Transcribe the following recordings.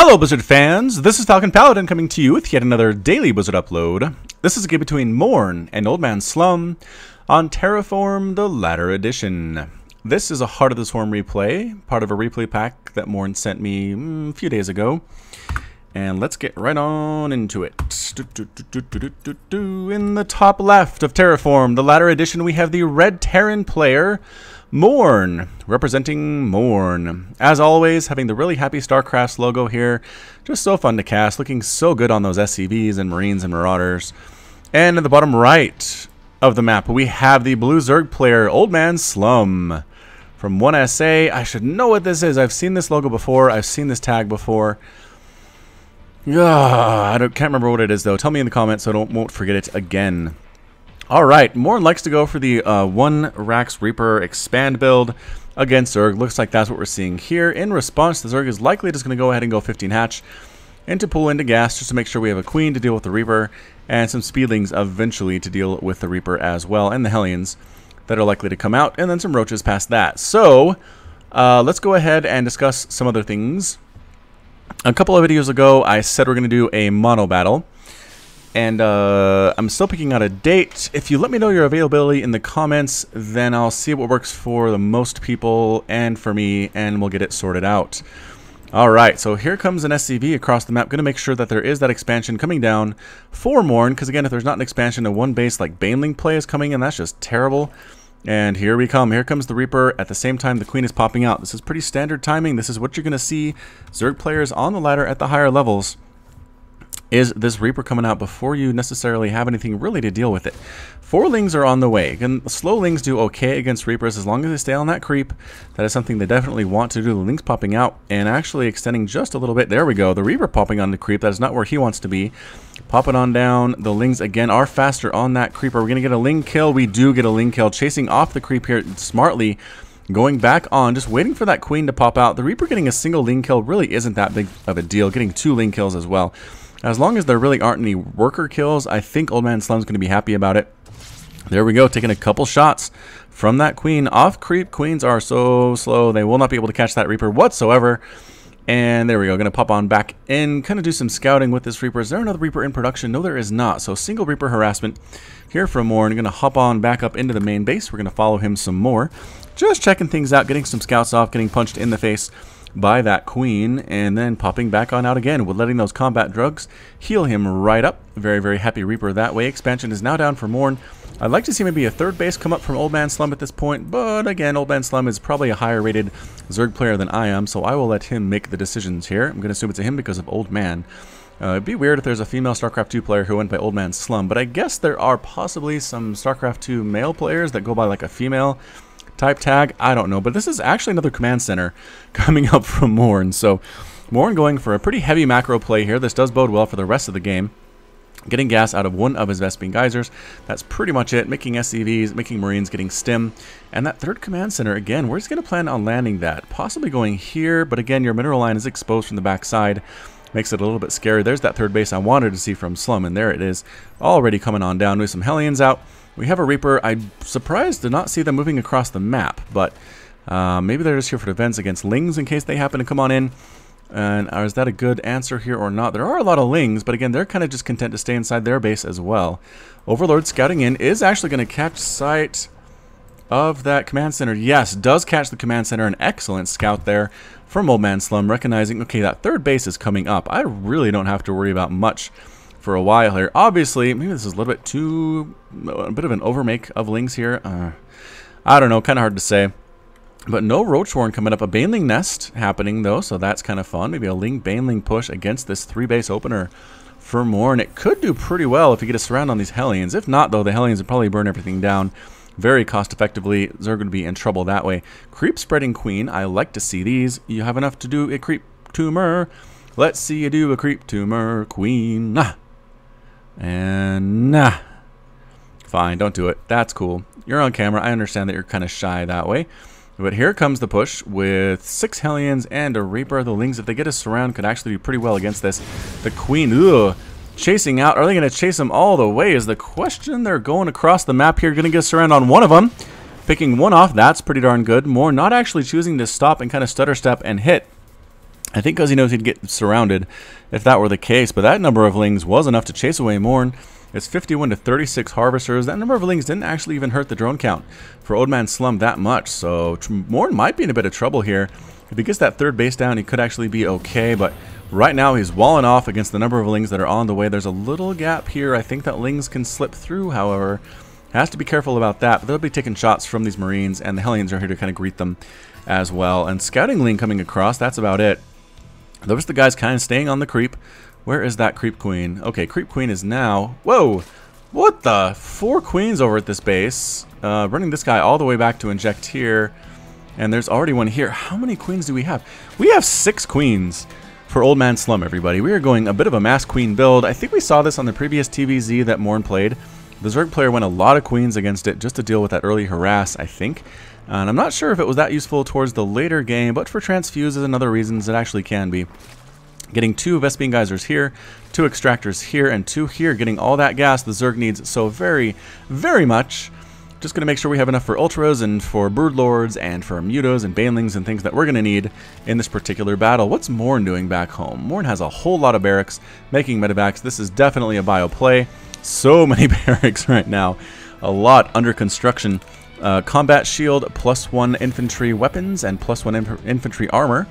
Hello Blizzard fans, this is Falcon Paladin coming to you with yet another daily Blizzard upload. This is a game between MorN and OldManSlum on Terraform, the latter edition. This is a Heart of the Swarm replay, part of a replay pack that MorN sent me a few days ago. And let's get right on into it. In the top left of Terraform, the latter edition, we have the Red Terran player, MorN, representing MorN. As always, having the really happy StarCraft logo here. Just so fun to cast, looking so good on those SCVs and Marines and Marauders. And in the bottom right of the map, we have the Blue Zerg player, OldManSlum. From 1SA, I should know what this is. I've seen this logo before. I've seen this tag before. I can't remember what it is, though. Tell me in the comments so I won't forget it again. Alright, MorN likes to go for the 1 Rax Reaper expand build against Zerg. Looks like that's what we're seeing here. In response, the Zerg is likely just going to go ahead and go 15 hatch and to pull into gas just to make sure we have a Queen to deal with the Reaper and some Speedlings eventually to deal with the Reaper as well, and the Hellions that are likely to come out, and then some Roaches past that. So, let's go ahead and discuss some other things. A couple of videos ago, I said we're going to do a mono battle. And I'm still picking out a date. If you let me know your availability in the comments, then I'll see what works for the most people and for me, and we'll get it sorted out. Alright, so here comes an SCV across the map. Going to make sure that there is that expansion coming down for MorN, because again, if there's not an expansion, a one base like Baneling play is coming in. That's just terrible. And here we come. Here comes the Reaper. At the same time, the Queen is popping out. This is pretty standard timing. This is what you're going to see Zerg players on the ladder at the higher levels. Is this Reaper coming out before you necessarily have anything really to deal with it. 4 Lings are on the way. Again, slow Lings do okay against Reapers as long as they stay on that creep. That is something they definitely want to do. The Lings popping out and actually extending just a little bit. There we go. The Reaper popping on the creep. That is not where he wants to be. Popping on down. The Lings again are faster on that creep. Are we going to get a Ling kill? We do get a Ling kill. Chasing off the creep here smartly. Going back on, just waiting for that Queen to pop out. The Reaper getting a single Ling kill really isn't that big of a deal. Getting 2 Ling kills as well. As long as there really aren't any worker kills, I think OldManSlum's going to be happy about it. There we go, taking a couple shots from that Queen. Off creep, Queens are so slow. They will not be able to catch that Reaper whatsoever. And there we go, going to pop on back in, kind of do some scouting with this Reaper. Is there another Reaper in production? No, there is not. So single Reaper harassment here from MorN. Going to hop on back up into the main base. We're going to follow him some more. Just checking things out, getting some scouts off, getting punched in the face by that Queen, and then popping back on out again with letting those combat drugs heal him right up. Very, very happy Reaper that way. Expansion is now down for MorN. I'd like to see maybe a 3rd base come up from OldManSlum at this point, but again, OldManSlum is probably a higher rated Zerg player than I am, so I will let him make the decisions here. I'm going to assume it's a him because of Old Man. It'd be weird if there's a female StarCraft 2 player who went by OldManSlum, but I guess there are possibly some StarCraft 2 male players that go by like a female type tag. I don't know, but this is actually another command center coming up from MorN. So MorN going for a pretty heavy macro play here. This does bode well for the rest of the game. Getting gas out of one of his Vespene Geysers. That's pretty much it. Making SCVs, making Marines, getting stim. And that 3rd command center, again, we're just going to plan on landing that. Possibly going here, but again, your mineral line is exposed from the backside. Makes it a little bit scary. There's that 3rd base I wanted to see from Slum, and there it is. Already coming on down with some Hellions out. We have a Reaper. I'm surprised to not see them moving across the map, but maybe they're just here for defense against Lings in case they happen to come on in. And is that a good answer here or not? There are a lot of Lings, but again, they're kind of just content to stay inside their base as well. Overlord scouting in is actually going to catch sight of that command center. Yes, does catch the command center. An excellent scout there from OldManSlum, recognizing, okay, that 3rd base is coming up. I really don't have to worry about much for a while here. Obviously, maybe this is a little bit too, a bit of an overmake of Lings here. I don't know, kind of hard to say. But no Roach Warren coming up. A Baneling nest happening, though, so that's kind of fun. Maybe a Ling Baneling push against this 3-base opener for MorN. It could do pretty well if you get a surround on these Hellions. If not, though, the Hellions would probably burn everything down very cost effectively. Zerg would be in trouble that way. Creep spreading Queen. I like to see these. You have enough to do a creep tumor. Let's see you do a creep tumor, Queen. Nah. And nah. Fine, don't do it. That's cool. You're on camera. I understand that you're kind of shy that way. But here comes the push with 6 Hellions and a Reaper. The Lings, if they get a surround, could actually do pretty well against this. The Queen, ugh, chasing out. Are they going to chase them all the way is the question. They're going across the map here. Going to get a surround on one of them. Picking one off. That's pretty darn good. MorN not actually choosing to stop and kind of stutter step and hit I think because he knows he'd get surrounded if that were the case. But that number of Lings was enough to chase away MorN. It's 51 to 36 Harvesters. That number of Lings didn't actually even hurt the drone count for OldManSlum that much. So MorN might be in a bit of trouble here. If he gets that third base down, he could actually be okay. But right now, he's walling off against the number of Lings that are on the way. There's a little gap here. I think that Lings can slip through, however. Has to be careful about that. But they'll be taking shots from these Marines, and the Hellions are here to kind of greet them as well. And Scouting Ling coming across, that's about it. The rest of the guys kind of staying on the creep. Where is that Creep Queen? Okay, Creep Queen is now... Whoa! What the? 4 queens over at this base. Running this guy all the way back to inject here. And there's already one here. How many queens do we have? We have 6 queens for OldManSlum, everybody. We are going a bit of a mass queen build. I think we saw this on the previous TVZ that MorN played. The Zerg player went a lot of queens against it just to deal with that early harass, I think. And I'm not sure if it was that useful towards the later game, but for transfuses and other reasons, it actually can be. Getting 2 Vespene Geysers here, 2 Extractors here, and 2 here, getting all that gas the Zerg needs so very, very much. Just going to make sure we have enough for Ultras and for Broodlords and for Mutos and Banelings and things that we're going to need in this particular battle. What's MorN doing back home? MorN has a whole lot of barracks making medevacs. This is definitely a bio play. So many barracks right now. A lot under construction. Combat shield, +1 infantry weapons, and +1 infantry armor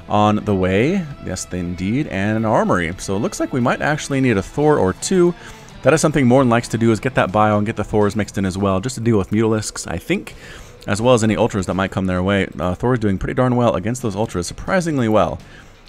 on the way. Yes, indeed, and an armory. So it looks like we might actually need a Thor or 2. That is something MorN likes to do, is get that bio and get the Thors mixed in as well, just to deal with Mutalisks, I think, as well as any Ultras that might come their way. Thor is doing pretty darn well against those Ultras, surprisingly well,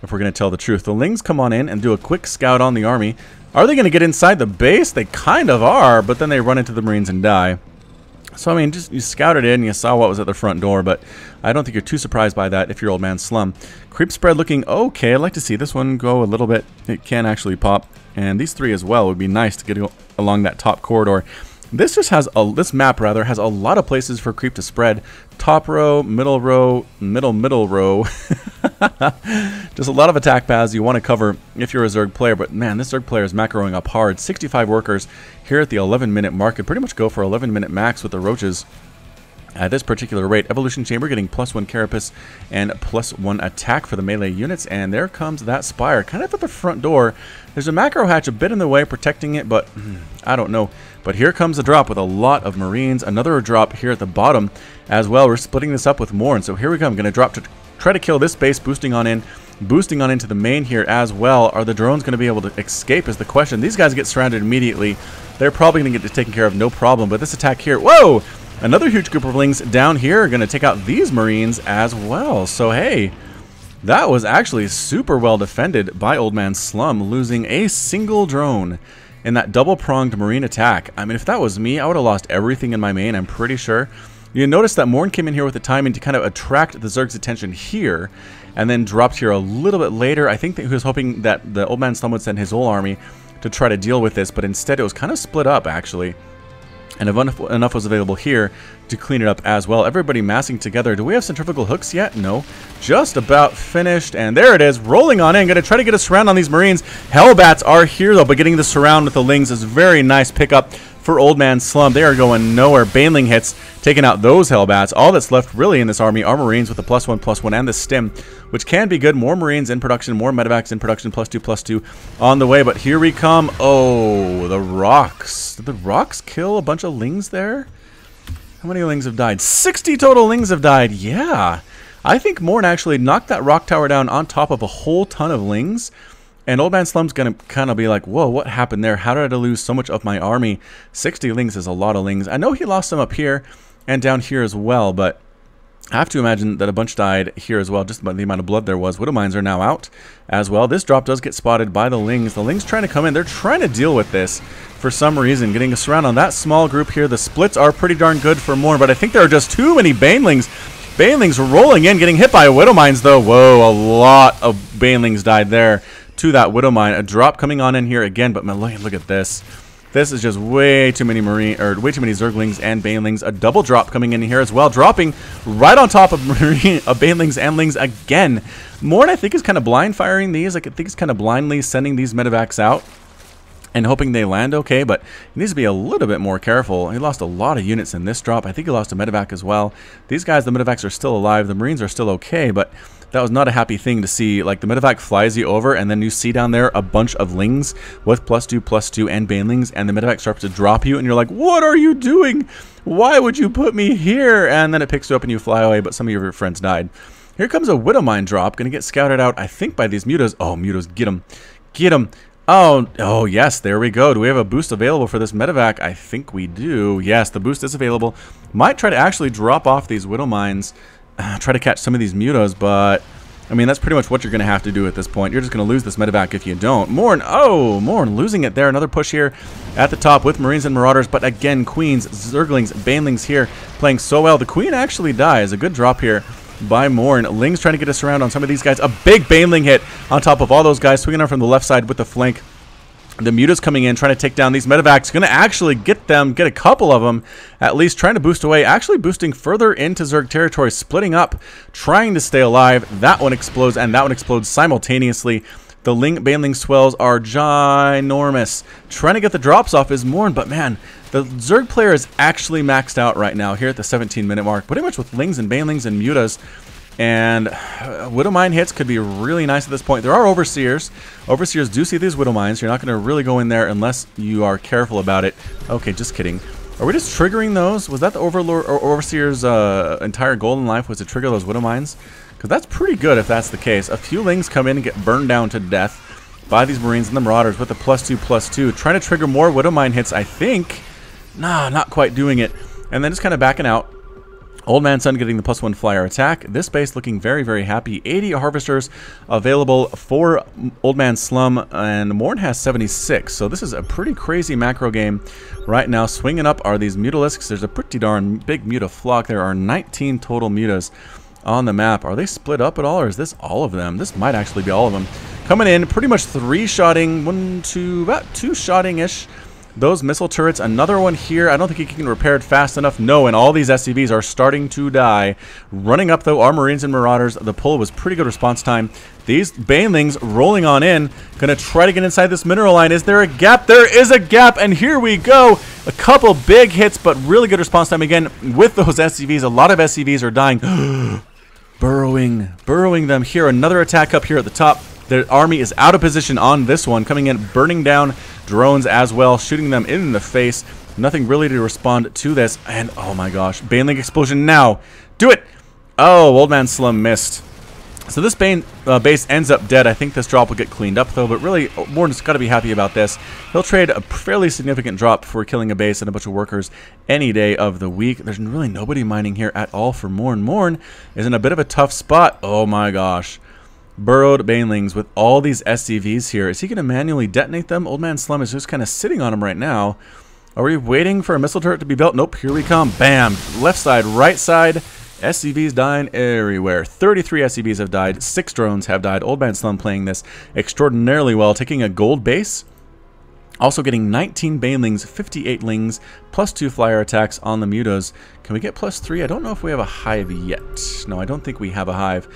if we're going to tell the truth. The Lings come on in and do a quick scout on the army. Are they going to get inside the base? They kind of are, but then they run into the Marines and die. So, I mean, just you scouted in, you saw what was at the front door, but I don't think you're too surprised by that if you're OldManSlum. Creep spread looking okay. I'd like to see this one go a little bit. It can actually pop. And these 3 as well would be nice to get along that top corridor. This just has this map rather has a lot of places for creep to spread. Top row, middle row, middle row. Just a lot of attack paths you want to cover if you're a Zerg player. But man, this Zerg player is macroing up hard. 65 workers here at the 11-minute mark. Could pretty much go for 11-minute max with the roaches. At this particular rate, Evolution Chamber getting +1 Carapace and +1 attack for the melee units. And there comes that Spire, kind of at the front door. There's a macro hatch a bit in the way protecting it, but I don't know. But here comes a drop with a lot of Marines. Another drop here at the bottom as well. We're splitting this up with MorN. So here we go. I'm going to drop to try to kill this base, boosting on into the main here as well. Are the drones going to be able to escape is the question. These guys get surrounded immediately. They're probably going to get this taken care of, no problem. But this attack here, whoa! Another huge group of Lings down here are going to take out these Marines as well. So, hey, that was actually super well defended by OldManSlum, losing a single drone in that double-pronged Marine attack. I mean, if that was me, I would have lost everything in my main, I'm pretty sure. You notice that MorN came in here with the timing to kind of attract the Zerg's attention here, and then dropped here a little bit later. I think that he was hoping that the OldManSlum would send his whole army to try to deal with this, but instead it was kind of split up, actually. And enough was available here to clean it up as well. Everybody massing together. Do we have centrifugal hooks yet? No. Just about finished. And there it is. Rolling on in. Going to try to get a surround on these Marines. Hellbats are here, though. But getting the surround with the Lings is a very nice pickup for OldManSlum. They are going nowhere. Baneling hits, taking out those Hellbats. All that's left really in this army are Marines with the +1/+1 and the stim, which can be good. More Marines in production, more medevacs in production, +2/+2 on the way. But here we come. Oh, the rocks. Did the rocks kill a bunch of Lings there? How many Lings have died? 60 total Lings have died. Yeah. I think MorN actually knocked that rock tower down on top of a whole ton of Lings. And OldManSlum's going to kind of be like, whoa, what happened there? How did I lose so much of my army? 60 Lings is a lot of Lings. I know he lost some up here and down here as well, but I have to imagine that a bunch died here as well, just by the amount of blood there was. Widowmines are now out as well. This drop does get spotted by the Lings. The Lings trying to come in. They're trying to deal with this for some reason. Getting a surround on that small group here. The splits are pretty darn good for MorN, but I think there are just too many Banelings. Banelings rolling in, getting hit by Widowmines though. Whoa, a lot of Banelings died there to that Widowmine. A drop coming on in here again, but man, look at this. This is just way too many way too many Zerglings and Banelings. A double drop coming in here as well, dropping right on top of Banelings and Lings again. MorN, I think, is kind of blind firing these. I think he's kind of blindly sending these medevacs out. and hoping they land okay, but he needs to be a little bit more careful. He lost a lot of units in this drop. I think he lost a medevac as well. These guys, the medevacs are still alive. The Marines are still okay, but that was not a happy thing to see. Like, the medevac flies you over, and then you see down there a bunch of lings with +2/+2 and banelings, and the medevac starts to drop you, and you're like, what are you doing? Why would you put me here? And then it picks you up and you fly away, but some of your friends died. Here comes a Widowmine drop. Going to get scouted out, I think, by these mutas. Oh, mutas, get them. Get them. Oh, yes, there we go. Do we have a boost available for this medevac? I think we do. Yes, the boost is available. Might try to actually drop off these Widow Mines, try to catch some of these mutas, but, I mean, that's pretty much what you're going to have to do at this point. You're just going to lose this medevac if you don't. MorN, MorN losing it there. Another push here at the top with Marines and Marauders, but again, Queens, Zerglings, Banelings here playing so well. The Queen actually dies. A good drop here by MorN. Ling's trying to get us around on some of these guys. A big Baneling hit on top of all those guys, swinging out from the left side with the flank. The mutas coming in, trying to take down these medevacs. Going to actually get a couple of them, at least trying to boost away. Actually boosting further into Zerg territory, splitting up, trying to stay alive. That one explodes, and that one explodes simultaneously. The Baneling swells are ginormous. Trying to get the drops off is MorN, but man, the Zerg player is actually maxed out right now here at the 17-minute mark, pretty much with Lings and Banelings and mutas. And Widowmine hits could be really nice at this point. There are Overseers. Overseers do see these Widowmines. You're not going to really go in there unless you are careful about it. Okay, just kidding. Are we just triggering those? Was that the Overlord or Overseer's entire goal in life, was to trigger those Widowmines? Because that's pretty good if that's the case. A few Lings come in and get burned down to death by these Marines and the Marauders with the +2/+2. Trying to trigger more Widowmine hits, I think. Nah, not quite doing it. And then just kind of backing out. OldManSlum getting the +1 flyer attack. This base looking very, very happy. 80 harvesters available for OldManSlum, and MorN has 76. So this is a pretty crazy macro game right now. Swinging up are these Mutalisks. There's a pretty darn big muta flock. There are 19 total mutas on the map. Are they split up at all, or is this all of them? This might actually be all of them. Coming in, pretty much 3-shotting, about 2-shotting-ish. Those missile turrets, another one here. I don't think he can repair it fast enough. No, and all these SCVs are starting to die. Running up, though, our Marines and Marauders. The pull was pretty good response time. These Banelings rolling on in. Gonna try to get inside this mineral line. Is there a gap? There is a gap, and here we go. A couple big hits, but really good response time again with those SCVs. A lot of SCVs are dying. burrowing them here. Another attack up here at the top. The army is out of position on this one, coming in, burning down drones as well, shooting them in the face. Nothing really to respond to this. And oh my gosh, Baneling explosion now. Do it! Oh, OldManSlum missed. So this base ends up dead. I think this drop will get cleaned up though, but really, MorN's got to be happy about this. He'll trade a fairly significant drop for killing a base and a bunch of workers any day of the week. There's really nobody mining here at all for MorN. MorN is in a bit of a tough spot. Oh my gosh. Burrowed Banelings with all these SCVs here. Is he going to manually detonate them? OldManSlum is just kind of sitting on them right now. Are we waiting for a missile turret to be built? Nope, here we come. Bam! Left side, right side. SCVs dying everywhere. 33 SCVs have died. 6 drones have died. OldManSlum playing this extraordinarily well, taking a gold base. Also getting 19 Banelings, 58 Lings, +2 flyer attacks on the mutas. Can we get +3? I don't know if we have a hive yet. No, I don't think we have a hive.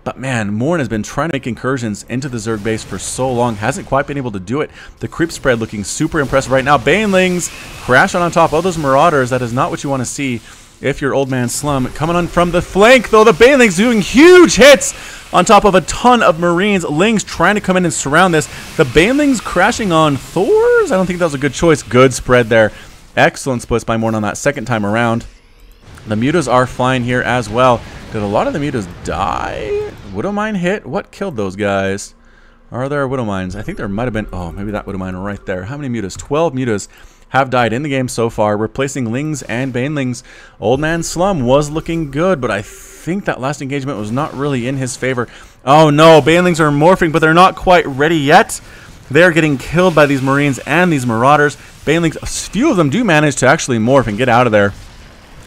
But man, MorN has been trying to make incursions into the Zerg base for so long. Hasn't quite been able to do it. The creep spread looking super impressive right now. Banelings crashing on top of those Marauders. That is not what you want to see if you're OldManSlum. Coming on from the flank, though. The Banelings doing huge hits on top of a ton of Marines. Lings trying to come in and surround this. The Banelings crashing on Thors. I don't think that was a good choice. Good spread there. Excellent splits by MorN on that second time around. The mutas are flying here as well. Did a lot of the mutas die? Widowmine hit? What killed those guys? Are there Widowmines? I think there might have been... Oh, maybe that Widowmine right there. How many mutas? 12 mutas have died in the game so far, replacing Lings and Banelings. OldManSlum was looking good, but I think that last engagement was not really in his favor. Oh no, Banelings are morphing, but they're not quite ready yet. They're getting killed by these Marines and these Marauders. Banelings, a few of them do manage to actually morph and get out of there.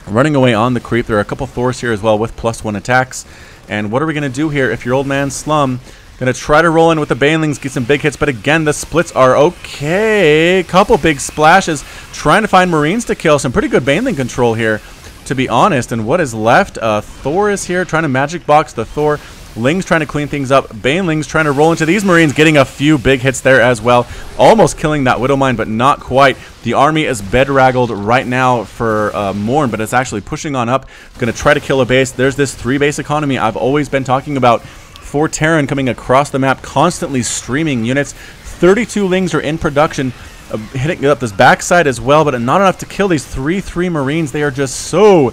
Running away on the creep. There are a couple Thors here as well with +1 attacks. And what are we going to do here if you're OldManSlum? Going to try to roll in with the Banelings, get some big hits, but again, the splits are okay. Couple big splashes, trying to find Marines to kill. Some pretty good Baneling control here, to be honest. And what is left? Thor is here, trying to magic box the Thor. Ling's trying to clean things up. Baneling's trying to roll into these Marines, getting a few big hits there as well. Almost killing that Widow Mine, but not quite. The army is bed-raggled right now for MorN, but it's actually pushing on up. Going to try to kill a base. There's this 3-base economy I've always been talking about for Terran, coming across the map, constantly streaming units. 32 Lings are in production, hitting up this backside as well, but not enough to kill these 3-3 Marines. They are just so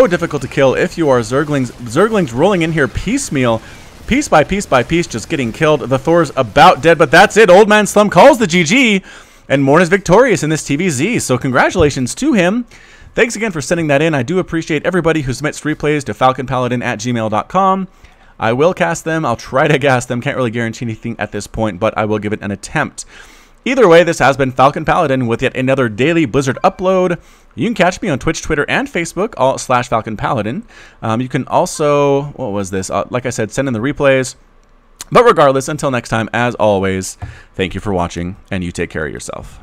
difficult to kill if you are Zerglings. Zerglings rolling in here piecemeal, piece by piece, just getting killed. The Thor's about dead, but that's it. OldManSlum calls the GG, and MorN is victorious in this TVZ, so congratulations to him. Thanks again for sending that in. I do appreciate everybody who submits replays to falconpaladin@gmail.com. I will cast them. I'll try to cast them. Can't really guarantee anything at this point, but I will give it an attempt. Either way, this has been Falcon Paladin with yet another daily Blizzard upload. You can catch me on Twitch, Twitter, and Facebook, all /Falcon Paladin. You can also, what was this? Like I said, send in the replays. But regardless, until next time, as always, thank you for watching, and you take care of yourself.